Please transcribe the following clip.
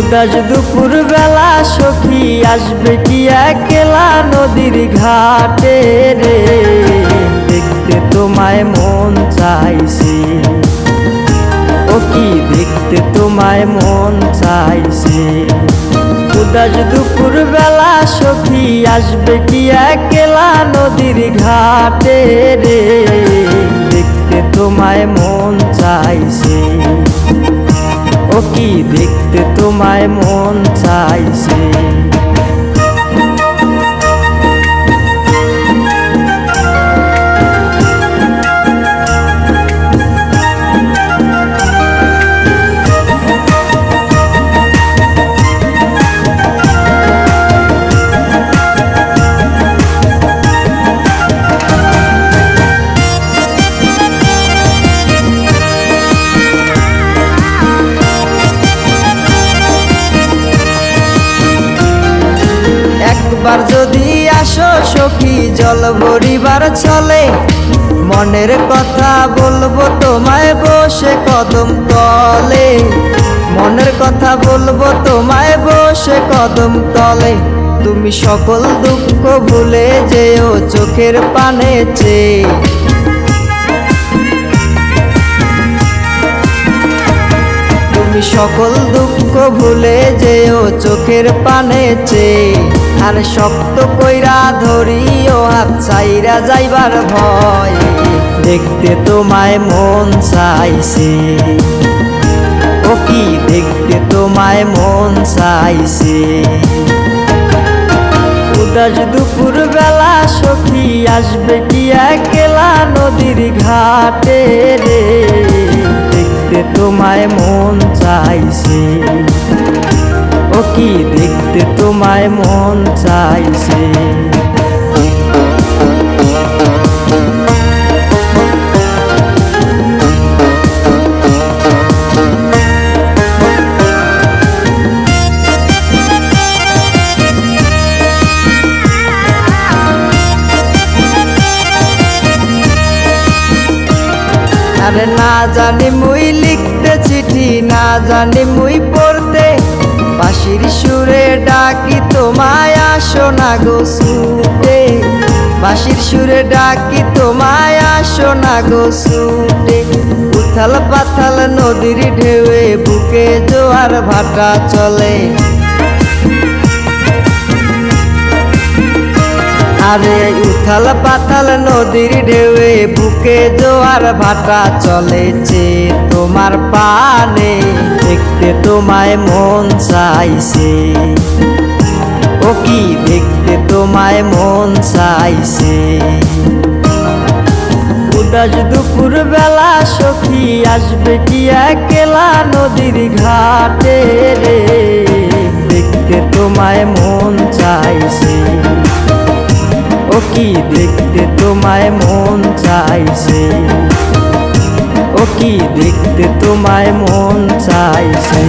উদাস দুপুর বেলা সখী আসবে কি একলা নদীর ঘাটে রে, দেখতে তোমায় মন চাইছে। ও কি দেখতে তোমায় মন চাইছে। উদাস দুপুর বেলা সখী আসবে কি একলা নদীর ঘাটে রে, দেখতে তোমায় মন চাইছে। ও কি দেখতে তোমায় মন চাইছে। একবার যদি আসো সখী জল ভরিবার চলে, মনের কথা বলবো তোমায় বসে কদম তলে। মনের কথা বলবো তোমায় বসে কদম তলে। তুমি সকল দুঃখ ভুলে যেও চোখের পানে চেয়ে। তুমি সকল দুঃখ ভুলে যেও চোখের পানে চেয়ে। আর শক্ত কইরা ধরিও হাত ছাইরা যাইবার ভয়, দেখতে তোমায় মন চাইছে। ও কি দেখতে তোমায় মন চাইছে। উদাস দুপুর বেলা সখী আসবে কি একলা নদীর ঘাটে রে, দেখতে তোমায় মন চাইছে। ও কি দেখতে তোমায় মন চাইছে। আরে না জানি মুই লিখতে চিঠি, না জানি মুই পড়তে, বাঁশির সুরে ডাকি তোমায় আসো না গো ছুটে। বাঁশির সুরে ডাকি তোমায় আসো না গো ছুটে। উথাল পাথাল নদীর ঢেউয়ে বুকে জোয়ার ভাটা চলে। আরে উথাল পাথাল নদীর ঢেউয়ে বুকে জোয়ার ভাটা চলেছে তোমার পানে, দেখতে তোমায় মন চাইছে। ও কি দেখতে তোমায় মন চাইছে। উদাস দুপুর বেলা সখী আসবে কি একলা নদীর ঘাটে রে, দেখতে তোমায় মন চাইছে। ও কি দেখতে তোমায় মন চাইছে। ও কি দেখতে তোমায় মন চাইছে।